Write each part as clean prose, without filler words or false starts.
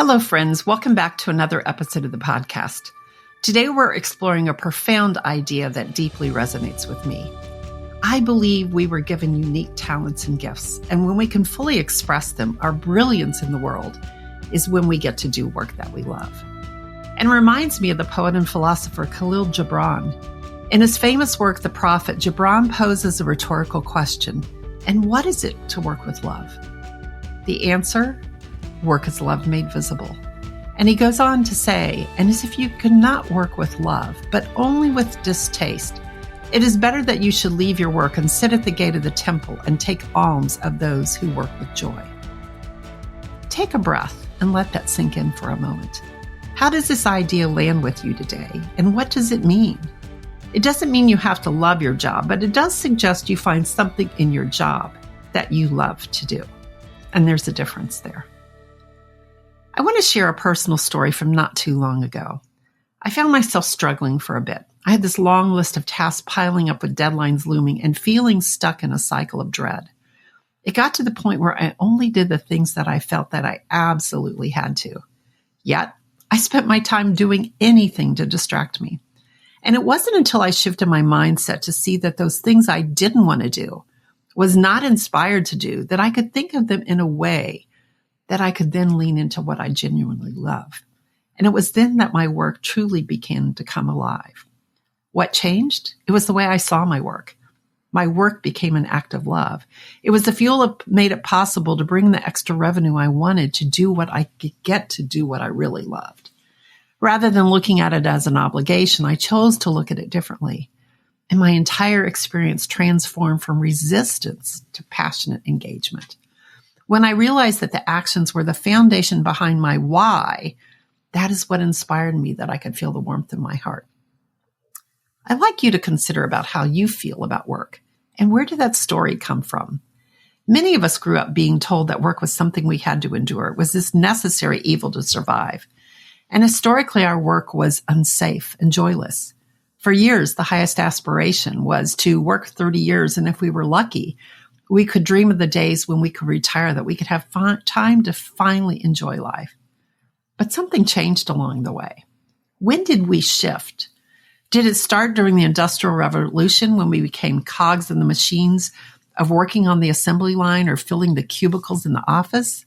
Hello, friends. Welcome back to another episode of the podcast. Today, we're exploring a profound idea that deeply resonates with me. I believe we were given unique talents and gifts, and when we can fully express them, our brilliance in the world is when we get to do work that we love. And it reminds me of the poet and philosopher Khalil Gibran. In his famous work, The Prophet, Gibran poses a rhetorical question, and what is it to work with love? The answer? Work is love made visible. And he goes on to say, and as if you could not work with love, but only with distaste, it is better that you should leave your work and sit at the gate of the temple and take alms of those who work with joy. Take a breath and let that sink in for a moment. How does this idea land with you today? And what does it mean? It doesn't mean you have to love your job, but it does suggest you find something in your job that you love to do. And there's a difference there. I want to share a personal story from not too long ago. I found myself struggling for a bit. I had this long list of tasks piling up with deadlines looming and feeling stuck in a cycle of dread. It got to the point where I only did the things that I felt that I absolutely had to. Yet, I spent my time doing anything to distract me. And it wasn't until I shifted my mindset to see that those things I didn't want to do, was not inspired to do, that I could think of them in a way that I could then lean into what I genuinely love. And it was then that my work truly began to come alive. What changed? It was the way I saw my work. My work became an act of love. It was the fuel that made it possible to bring the extra revenue I wanted to do what I could get to do what I really loved. Rather than looking at it as an obligation, I chose to look at it differently. And my entire experience transformed from resistance to passionate engagement. When I realized that the actions were the foundation behind my why, that is what inspired me, that I could feel the warmth in my heart. I'd like you to consider about how you feel about work and where did that story come from? Many of us grew up being told that work was something we had to endure. It was this necessary evil to survive. And historically, our work was unsafe and joyless. For years, the highest aspiration was to work 30 years, and if we were lucky, we could dream of the days when we could retire, that we could have time to finally enjoy life. But something changed along the way. When did we shift? Did it start during the Industrial Revolution when we became cogs in the machines of working on the assembly line or filling the cubicles in the office?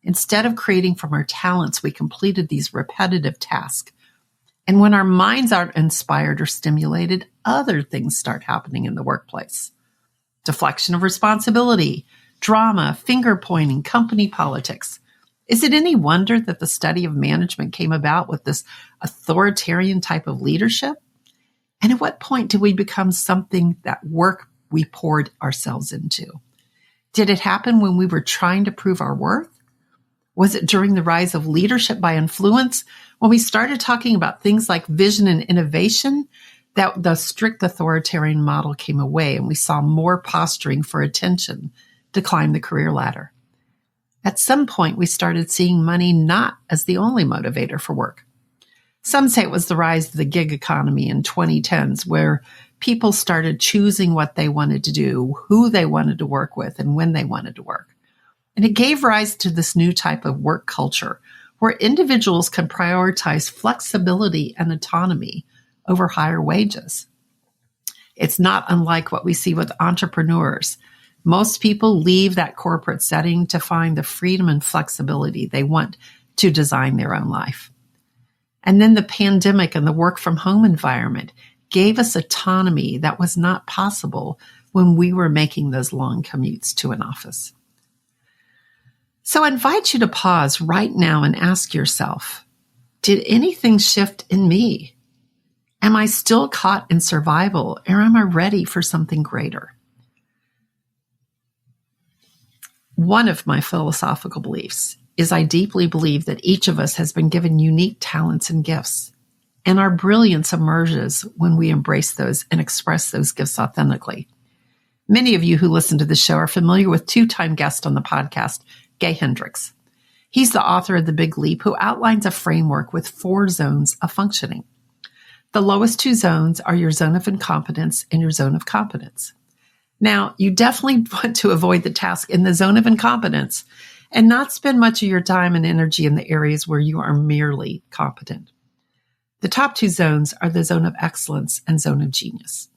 Instead of creating from our talents, we completed these repetitive tasks. And when our minds aren't inspired or stimulated, other things start happening in the workplace. Deflection of responsibility, drama, finger-pointing, company politics. Is it any wonder that the study of management came about with this authoritarian type of leadership? And at what point did we become something that work we poured ourselves into? Did it happen when we were trying to prove our worth? Was it during the rise of leadership by influence, when we started talking about things like vision and innovation, that the strict authoritarian model came away and we saw more posturing for attention to climb the career ladder? At some point, we started seeing money not as the only motivator for work. Some say it was the rise of the gig economy in 2010s, where people started choosing what they wanted to do, who they wanted to work with, and when they wanted to work. And it gave rise to this new type of work culture where individuals can prioritize flexibility and autonomy over higher wages. It's not unlike what we see with entrepreneurs. Most people leave that corporate setting to find the freedom and flexibility they want to design their own life. And then the pandemic and the work from home environment gave us autonomy that was not possible when we were making those long commutes to an office. So I invite you to pause right now and ask yourself, did anything shift in me? Am I still caught in survival, or am I ready for something greater? One of my philosophical beliefs is I deeply believe that each of us has been given unique talents and gifts, and our brilliance emerges when we embrace those and express those gifts authentically. Many of you who listen to the show are familiar with two-time guest on the podcast, Gay Hendricks. He's the author of The Big Leap, who outlines a framework with 4 zones of functioning. The lowest 2 zones are your zone of incompetence and your zone of competence. Now, you definitely want to avoid the task in the zone of incompetence and not spend much of your time and energy in the areas where you are merely competent. The top two zones are the zone of excellence and zone of genius.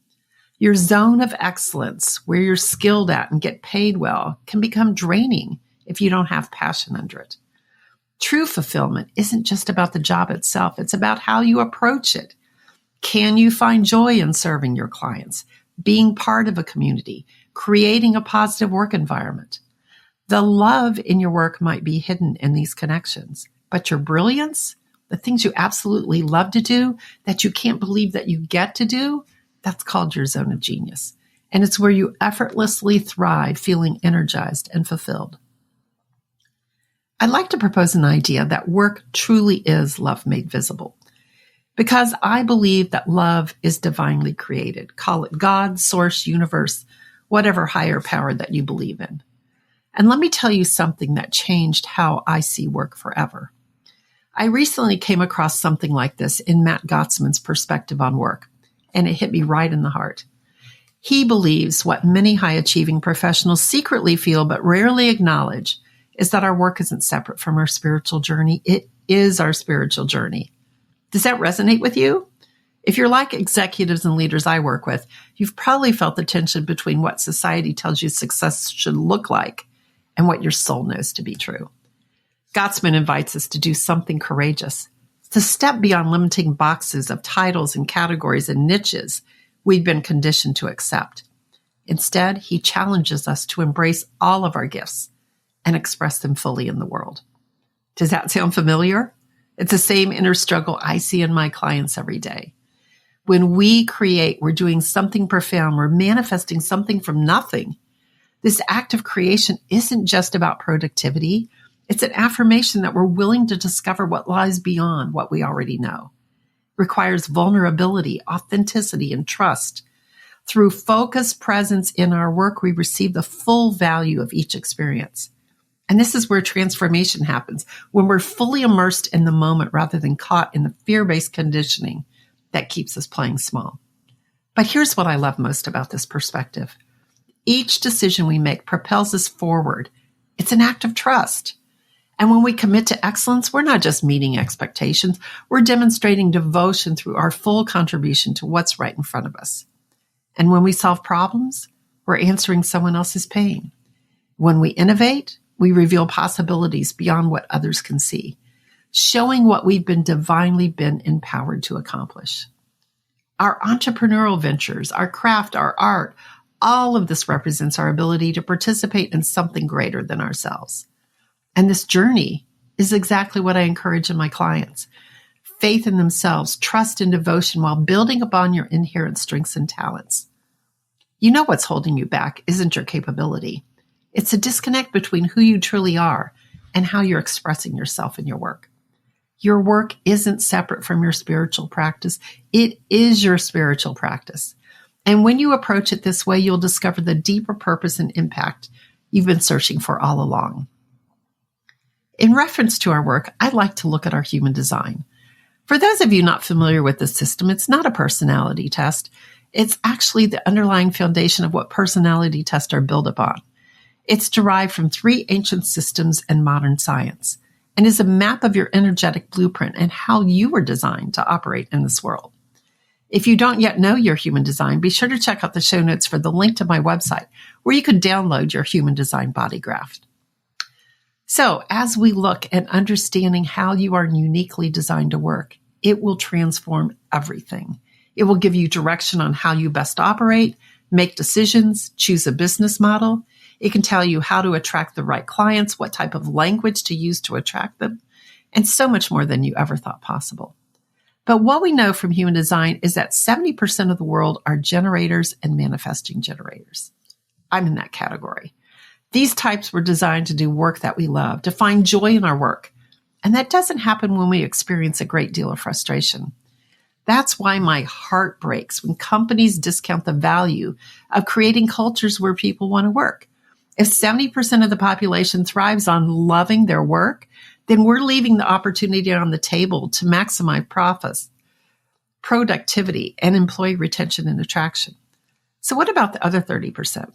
Your zone of excellence, where you're skilled at and get paid well, can become draining if you don't have passion under it. True fulfillment isn't just about the job itself. It's about how you approach it. Can you find joy in serving your clients, being part of a community, creating a positive work environment? The love in your work might be hidden in these connections, but your brilliance, the things you absolutely love to do that you can't believe that you get to do, that's called your zone of genius. And it's where you effortlessly thrive, feeling energized and fulfilled. I'd like to propose an idea that work truly is love made visible, because I believe that love is divinely created. Call it God, source, universe, whatever higher power that you believe in. And let me tell you something that changed how I see work forever. I recently came across something like this in Matt Gottsman's perspective on work, and it hit me right in the heart. He believes what many high-achieving professionals secretly feel but rarely acknowledge is that our work isn't separate from our spiritual journey. It is our spiritual journey. Does that resonate with you? If you're like executives and leaders I work with, you've probably felt the tension between what society tells you success should look like and what your soul knows to be true. Gottsman invites us to do something courageous, to step beyond limiting boxes of titles and categories and niches we've been conditioned to accept. Instead, he challenges us to embrace all of our gifts and express them fully in the world. Does that sound familiar? It's the same inner struggle I see in my clients every day. When we create, we're doing something profound. We're manifesting something from nothing. This act of creation isn't just about productivity. It's an affirmation that we're willing to discover what lies beyond what we already know. It requires vulnerability, authenticity, and trust. Through focused presence in our work, we receive the full value of each experience. And this is where transformation happens, when we're fully immersed in the moment rather than caught in the fear-based conditioning that keeps us playing small. But here's what I love most about this perspective. Each decision we make propels us forward. It's an act of trust. And when we commit to excellence, we're not just meeting expectations, we're demonstrating devotion through our full contribution to what's right in front of us. And when we solve problems, we're answering someone else's pain. When we innovate, we reveal possibilities beyond what others can see, showing what we've been divinely empowered to accomplish. Our entrepreneurial ventures, our craft, our art, all of this represents our ability to participate in something greater than ourselves. And this journey is exactly what I encourage in my clients. Faith in themselves, trust and devotion while building upon your inherent strengths and talents. You know what's holding you back isn't your capability. It's a disconnect between who you truly are and how you're expressing yourself in your work. Your work isn't separate from your spiritual practice. It is your spiritual practice. And when you approach it this way, you'll discover the deeper purpose and impact you've been searching for all along. In reference to our work, I'd like to look at our human design. For those of you not familiar with the system, it's not a personality test. It's actually the underlying foundation of what personality tests are built upon. It's derived from 3 ancient systems and modern science, and is a map of your energetic blueprint and how you were designed to operate in this world. If you don't yet know your human design, be sure to check out the show notes for the link to my website, where you can download your human design body graph. So as we look at understanding how you are uniquely designed to work, it will transform everything. It will give you direction on how you best operate, make decisions, choose a business model. It can tell you how to attract the right clients, what type of language to use to attract them, and so much more than you ever thought possible. But what we know from human design is that 70% of the world are generators and manifesting generators. I'm in that category. These types were designed to do work that we love, to find joy in our work. And that doesn't happen when we experience a great deal of frustration. That's why my heart breaks when companies discount the value of creating cultures where people want to work. If 70% of the population thrives on loving their work, then we're leaving the opportunity on the table to maximize profits, productivity, and employee retention and attraction. So what about the other 30%?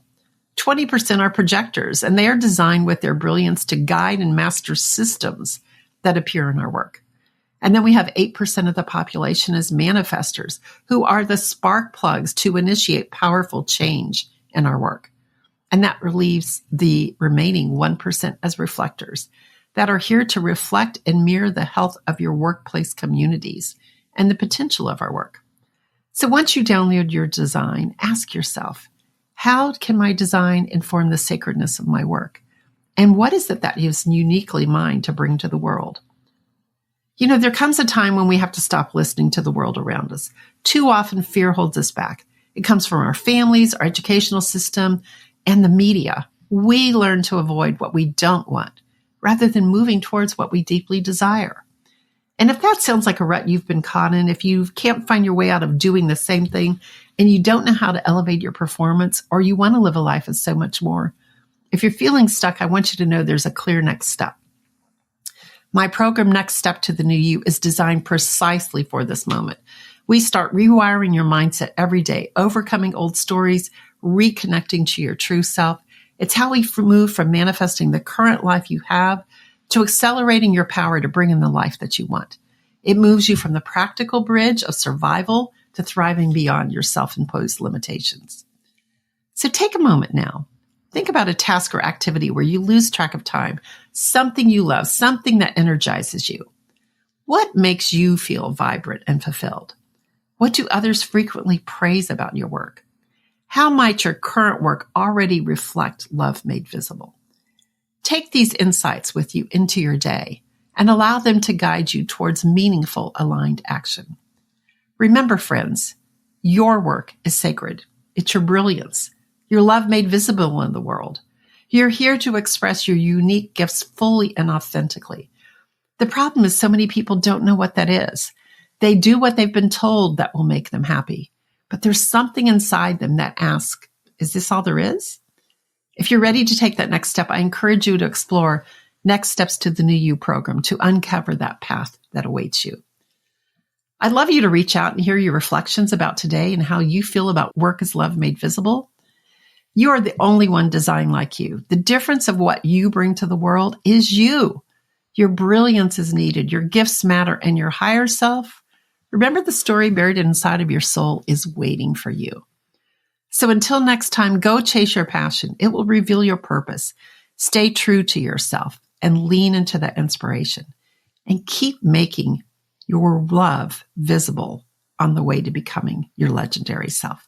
20% are projectors, and they are designed with their brilliance to guide and master systems that appear in our work. And then we have 8% of the population as manifestors, who are the spark plugs to initiate powerful change in our work. And that leaves the remaining 1% as reflectors that are here to reflect and mirror the health of your workplace communities and the potential of our work. So once you download your design, ask yourself, how can my design inform the sacredness of my work? And what is it that is uniquely mine to bring to the world? There comes a time when we have to stop listening to the world around us. Too often, fear holds us back. It comes from our families, our educational system, and the media. We learn to avoid what we don't want rather than moving towards what we deeply desire. And if that sounds like a rut you've been caught in, if you can't find your way out of doing the same thing and you don't know how to elevate your performance, or you want to live a life of so much more, if you're feeling stuck, I want you to know there's a clear next step. My program, Next Step to the New You, is designed precisely for this moment. We start rewiring your mindset every day, overcoming old stories, reconnecting to your true self. It's how we move from manifesting the current life you have to accelerating your power to bring in the life that you want. It moves you from the practical bridge of survival to thriving beyond your self-imposed limitations. So take a moment now. Think about a task or activity where you lose track of time, something you love, something that energizes you. What makes you feel vibrant and fulfilled? What do others frequently praise about your work? How might your current work already reflect love made visible? Take these insights with you into your day and allow them to guide you towards meaningful, aligned action. Remember, friends, your work is sacred. It's your brilliance, your love made visible in the world. You're here to express your unique gifts fully and authentically. The problem is so many people don't know what that is. They do what they've been told that will make them happy. But there's something inside them that asks, is this all there is? If you're ready to take that next step, I encourage you to explore Next Steps to the New You program to uncover that path that awaits you. I'd love you to reach out and hear your reflections about today and how you feel about work as love made visible. You are the only one designed like you. The difference of what you bring to the world is you. Your brilliance is needed. Your gifts matter, and your higher self, remember, the story buried inside of your soul is waiting for you. So until next time, go chase your passion. It will reveal your purpose. Stay true to yourself and lean into that inspiration, and keep making your love visible on the way to becoming your legendary self.